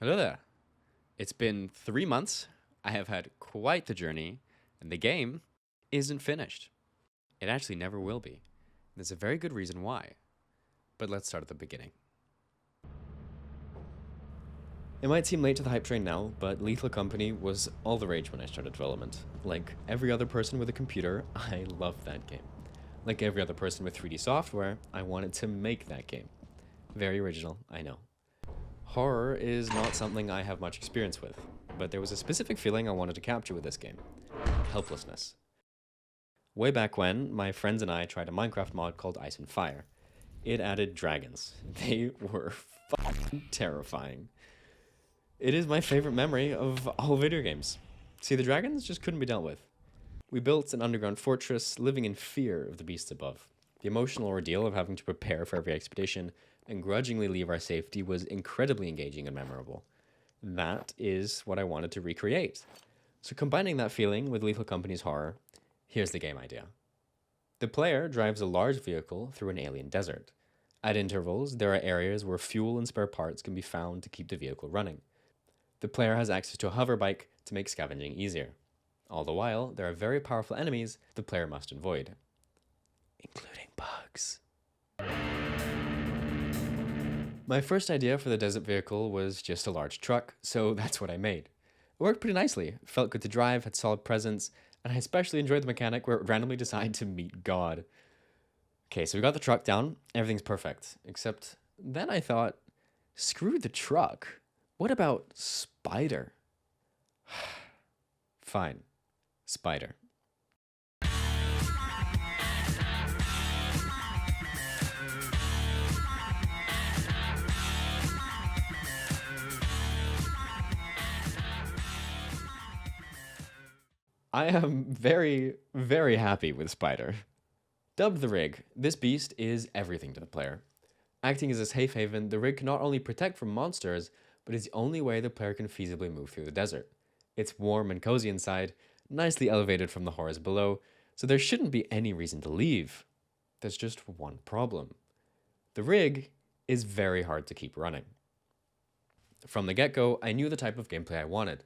Hello there. It's been 3 months. I have had quite the journey, and the game isn't finished. It actually never will be. There's a very good reason why. But let's start at the beginning. It might seem late to the hype train now, but Lethal Company was all the rage when I started development. Like every other person with a computer, I loved that game. Like every other person with 3D software, I wanted to make that game. Very original, I know. Horror is not something I have much experience with, but there was a specific feeling I wanted to capture with this game. Helplessness. Way back when, my friends and I tried a Minecraft mod called Ice and Fire. It added dragons. They were fucking terrifying. It is my favorite memory of all video games. See, the dragons just couldn't be dealt with. We built an underground fortress, living in fear of the beasts above. The emotional ordeal of having to prepare for every expedition and grudgingly leave our safety was incredibly engaging and memorable. That is what I wanted to recreate. So combining that feeling with Lethal Company's horror, here's the game idea. The player drives a large vehicle through an alien desert. At intervals, there are areas where fuel and spare parts can be found to keep the vehicle running. The player has access to a hover bike to make scavenging easier. All the while, there are very powerful enemies the player must avoid, including bugs. My first idea for the desert vehicle was just a large truck, so that's what I made. It worked pretty nicely, felt good to drive, had solid presence, and I especially enjoyed the mechanic where it randomly decided to meet God. Okay, so we got the truck down, everything's perfect, except then I thought, screw the truck. What about Spider? Fine, Spider. I am very, very happy with Spider. Dubbed the Rig, this beast is everything to the player. Acting as a safe haven, the Rig can not only protect from monsters, but is the only way the player can feasibly move through the desert. It's warm and cozy inside, nicely elevated from the horrors below, so there shouldn't be any reason to leave. There's just one problem. The Rig is very hard to keep running. From the get-go, I knew the type of gameplay I wanted.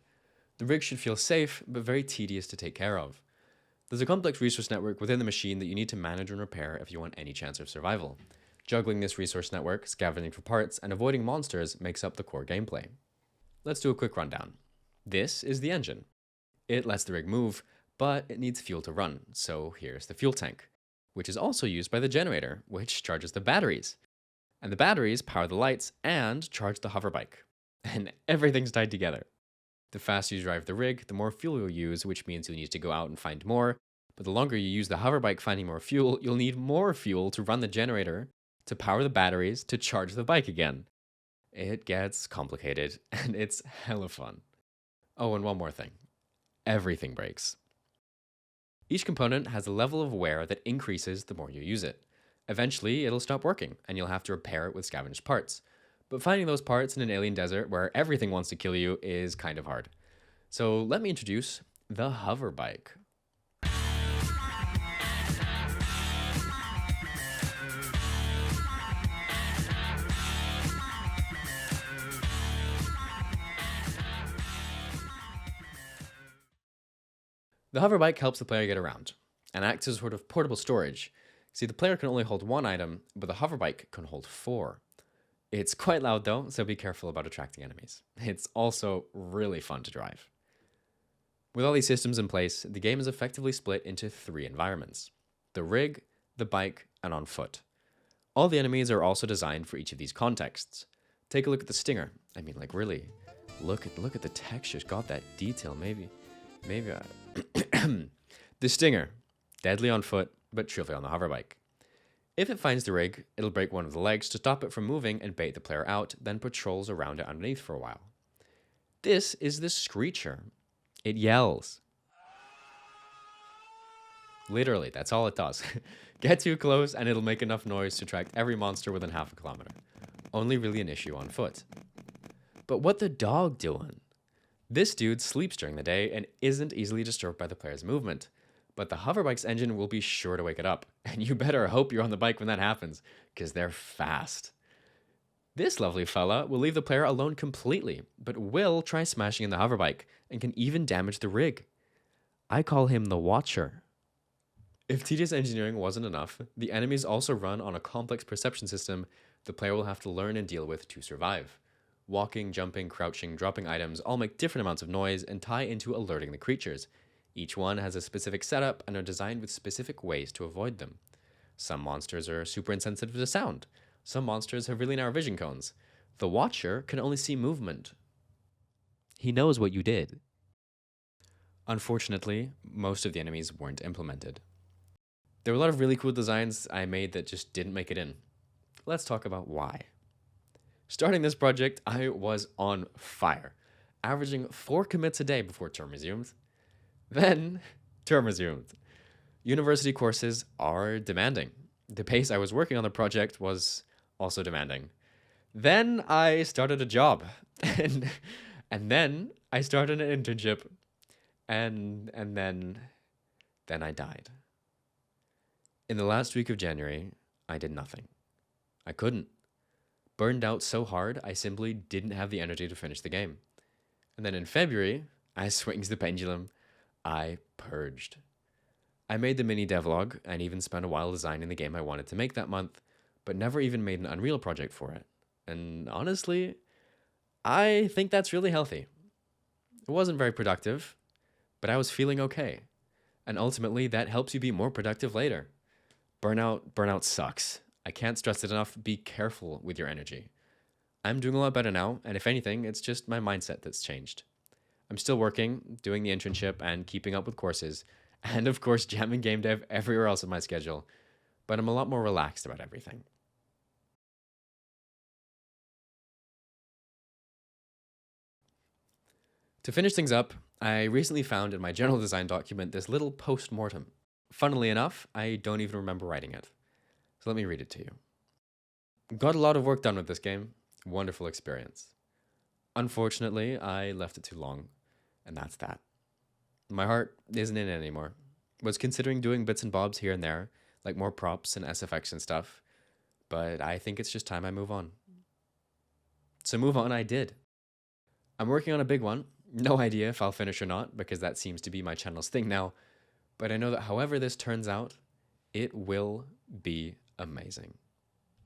The rig should feel safe, but very tedious to take care of. There's a complex resource network within the machine that you need to manage and repair if you want any chance of survival. Juggling this resource network, scavenging for parts, and avoiding monsters makes up the core gameplay. Let's do a quick rundown. This is the engine. It lets the rig move, but it needs fuel to run, so here's the fuel tank, which is also used by the generator, which charges the batteries. And the batteries power the lights and charge the hover bike. And everything's tied together. The faster you drive the rig, the more fuel you'll use, which means you'll need to go out and find more. But the longer you use the hover bike finding more fuel, you'll need more fuel to run the generator, to power the batteries, to charge the bike again. It gets complicated, and it's hella fun. Oh, and one more thing. Everything breaks. Each component has a level of wear that increases the more you use it. Eventually, it'll stop working, and you'll have to repair it with scavenged parts. But finding those parts in an alien desert where everything wants to kill you is kind of hard. So let me introduce the hover bike. The hover bike helps the player get around and acts as a sort of portable storage. See, the player can only hold one item, but the hover bike can hold 4. It's quite loud though, so be careful about attracting enemies. It's also really fun to drive. With all these systems in place, the game is effectively split into 3 environments: the rig, the bike, and on foot. All the enemies are also designed for each of these contexts. Take a look at the Stinger. I mean, like really, look at the textures, got that detail, maybe The Stinger, deadly on foot, but trivial on the hover bike. If it finds the rig, it'll break one of the legs to stop it from moving and bait the player out, then patrols around it underneath for a while. This is the Screecher. It yells. Literally, that's all it does. Get too close and it'll make enough noise to attract every monster within half a kilometer. Only really an issue on foot. But what the dog doing? This dude sleeps during the day and isn't easily disturbed by the player's movement. But the hoverbike's engine will be sure to wake it up, and you better hope you're on the bike when that happens, because they're fast. This lovely fella will leave the player alone completely, but will try smashing in the hoverbike and can even damage the rig. I call him the Watcher. If tedious engineering wasn't enough, the enemies also run on a complex perception system the player will have to learn and deal with to survive. Walking, jumping, crouching, dropping items all make different amounts of noise and tie into alerting the creatures. Each one has a specific setup and are designed with specific ways to avoid them. Some monsters are super insensitive to sound. Some monsters have really narrow vision cones. The Watcher can only see movement. He knows what you did. Unfortunately, most of the enemies weren't implemented. There were a lot of really cool designs I made that just didn't make it in. Let's talk about why. Starting this project, I was on fire, averaging 4 commits a day before term resumed. Then, term resumed. University courses are demanding. The pace I was working on the project was also demanding. Then I started a job, and then I started an internship, and then I died. In the last week of January, I did nothing. I couldn't. Burned out so hard, I simply didn't have the energy to finish the game. And then in February, I swings the pendulum. I purged. I made the mini devlog and even spent a while designing the game I wanted to make that month, but never even made an Unreal project for it. And honestly, I think that's really healthy. It wasn't very productive, but I was feeling okay. And ultimately, that helps you be more productive later. Burnout sucks. I can't stress it enough. Be careful with your energy. I'm doing a lot better now, and if anything, it's just my mindset that's changed. I'm still working, doing the internship, and keeping up with courses, and of course, jamming game dev everywhere else in my schedule, but I'm a lot more relaxed about everything. To finish things up, I recently found in my general design document this little post-mortem. Funnily enough, I don't even remember writing it. So let me read it to you. Got a lot of work done with this game. Wonderful experience. Unfortunately, I left it too long, and that's that. My heart isn't in it anymore. Was considering doing bits and bobs here and there, like more props and SFX and stuff, but I think it's just time I move on. So move on I did. I'm working on a big one. No idea if I'll finish or not, because that seems to be my channel's thing now, but I know that however this turns out, it will be amazing.